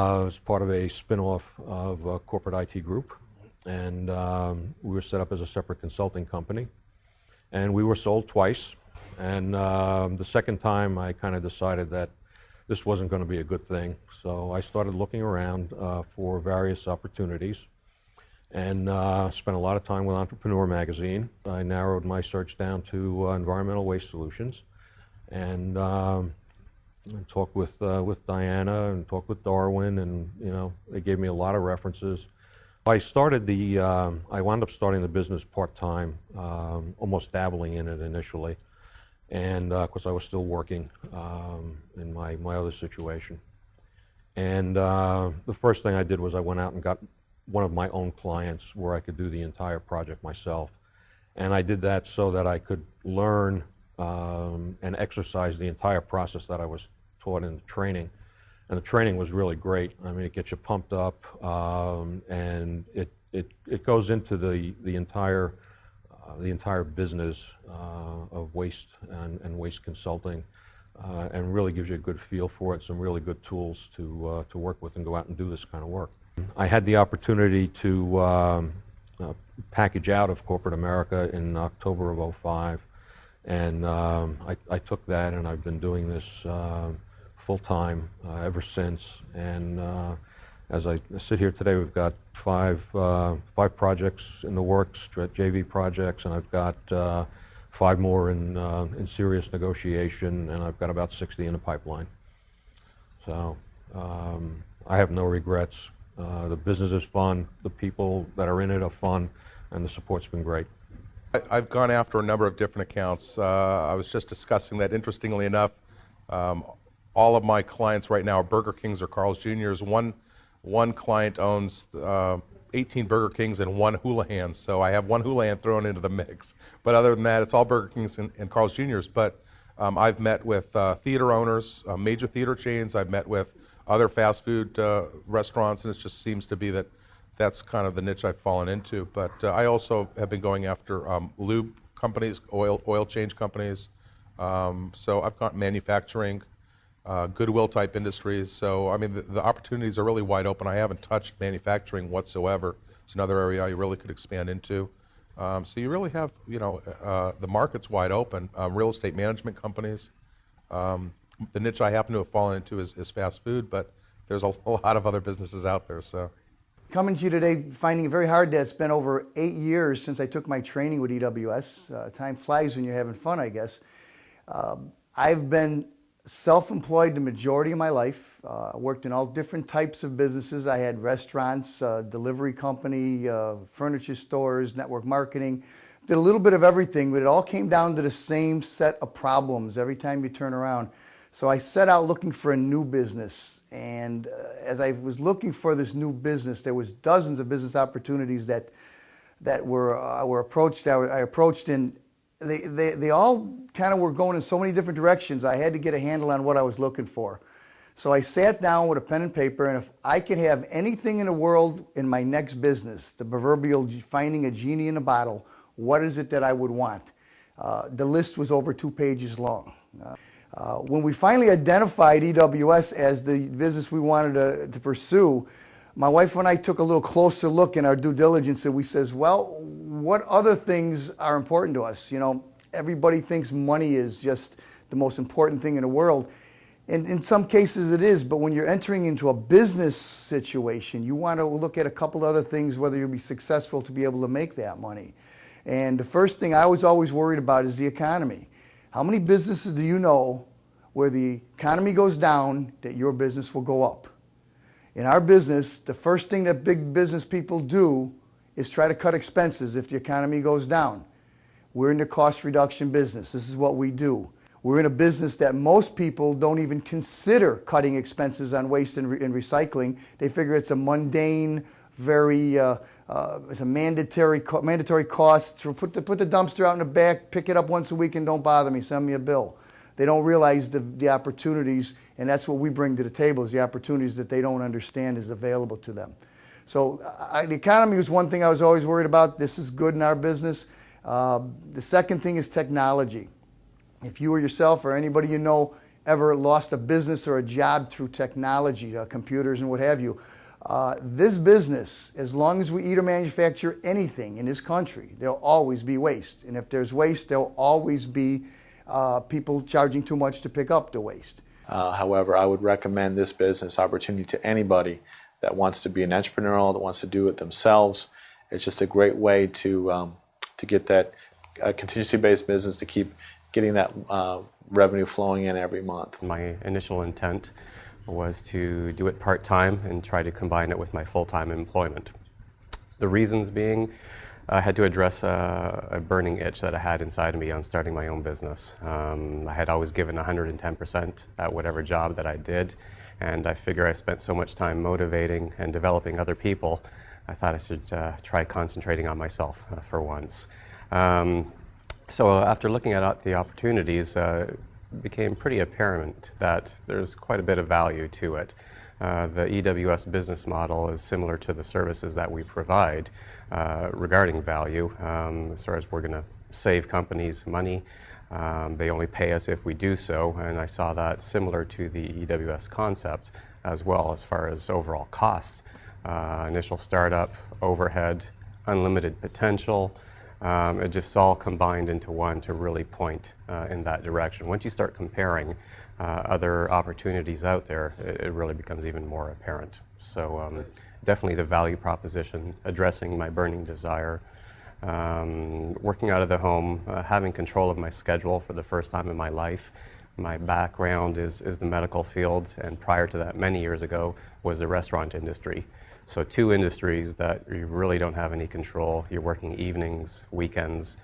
I was part of a spin-off of a corporate IT group, and we were set up as a separate consulting company. And we were sold twice, and the second time I kind of decided that this wasn't going to be a good thing. So I started looking around for various opportunities, and spent a lot of time with Entrepreneur Magazine. I narrowed my search down to environmental waste solutions, and talked with Diana and talked with Darwin, and they gave me a lot of references. I wound up starting the business part-time, almost dabbling in it initially, and because I was still working in my other situation. And the first thing I did was I went out and got one of my own clients where I could do the entire project myself. And I did that so that I could learn and exercise the entire process that I was taught in the training. And the training was really great. I mean, it gets you pumped up, and it goes into the entire business of waste and waste consulting, and really gives you a good feel for it, some really good tools to work with and go out and do this kind of work. I had the opportunity to package out of corporate America in October of '05, and I took that, and I've been doing this full-time ever since. And as I sit here today, we've got five projects in the works, JV projects, and I've got 5 more in serious negotiation, and I've got about 60 in the pipeline. So I have no regrets. The business is fun, the people that are in it are fun, and the support's been great. I've gone after a number of different accounts. I was just discussing that, interestingly enough. All of my clients right now are Burger Kings or Carl's Jr.'s. One client owns 18 Burger Kings and 1 Houlihan, so I have 1 Houlihan thrown into the mix. But other than that, it's all Burger Kings and Carl's Jr.'s. But I've met with theater owners, major theater chains. I've met with other fast food restaurants, and it just seems to be that that's kind of the niche I've fallen into. But I also have been going after lube companies, oil change companies. So I've got manufacturing, Goodwill type industries. So I mean, the opportunities are really wide open. I haven't touched manufacturing whatsoever. It's another area you really could expand into. So you really have, the market's wide open. Real estate management companies. The niche I happen to have fallen into is fast food, but there's a lot of other businesses out there. So, coming to you today, finding it very hard that it's been over 8 years since I took my training with EWS. Time flies when you're having fun, I guess. I've been self-employed the majority of my life. Worked in all different types of businesses. I had restaurants, delivery company, furniture stores, network marketing. Did a little bit of everything, but it all came down to the same set of problems every time you turn around. So I set out looking for a new business, and as I was looking for this new business, there was dozens of business opportunities that were approached. I approached, and they all kind of were going in so many different directions. I had to get a handle on what I was looking for. So I sat down with a pen and paper, and if I could have anything in the world in my next business, the proverbial finding a genie in a bottle, what is it that I would want? The list was over 2 pages long. When we finally identified EWS as the business we wanted to pursue, my wife and I took a little closer look in our due diligence, and we says, well, what other things are important to us? Everybody thinks money is just the most important thing in the world. And in some cases it is, but when you're entering into a business situation, you want to look at a couple other things, whether you'll be successful to be able to make that money. And the first thing I was always worried about is the economy. How many businesses do you know where the economy goes down, that your business will go up? In our business, the first thing that big business people do is try to cut expenses if the economy goes down. We're in the cost reduction business. This is what we do. We're in a business that most people don't even consider cutting expenses on waste and recycling. They figure it's a mundane, very it's a mandatory cost. So put the dumpster out in the back, pick it up once a week, and don't bother me. Send me a bill. They don't realize the opportunities, and that's what we bring to the table, is the opportunities that they don't understand is available to them. So the economy was one thing I was always worried about. This is good in our business. The second thing is technology. If you or yourself or anybody you know ever lost a business or a job through technology, computers and what have you. This business, as long as we eat or manufacture anything in this country, there'll always be waste. And if there's waste, there'll always be people charging too much to pick up the waste. However, I would recommend this business opportunity to anybody that wants to be an entrepreneur, that wants to do it themselves. It's just a great way to get that contingency-based business, to keep getting that revenue flowing in every month. My initial intent was to do it part-time and try to combine it with my full-time employment. The reasons being, I had to address a burning itch that I had inside of me on starting my own business. I had always given 110% at whatever job that I did, and I figure I spent so much time motivating and developing other people, I thought I should try concentrating on myself for once. So after looking at the opportunities, it became pretty apparent that there's quite a bit of value to it. The EWS business model is similar to the services that we provide regarding value. As far as we're going to save companies money, they only pay us if we do so, and I saw that similar to the EWS concept as well as far as overall costs. Initial startup, overhead, unlimited potential. It just all combined into one to really point in that direction. Once you start comparing other opportunities out there, it really becomes even more apparent. So definitely the value proposition, addressing my burning desire, working out of the home, having control of my schedule for the first time in my life. My background is the medical field, and prior to that, many years ago, was the restaurant industry. So two industries that you really don't have any control. You're working evenings, weekends.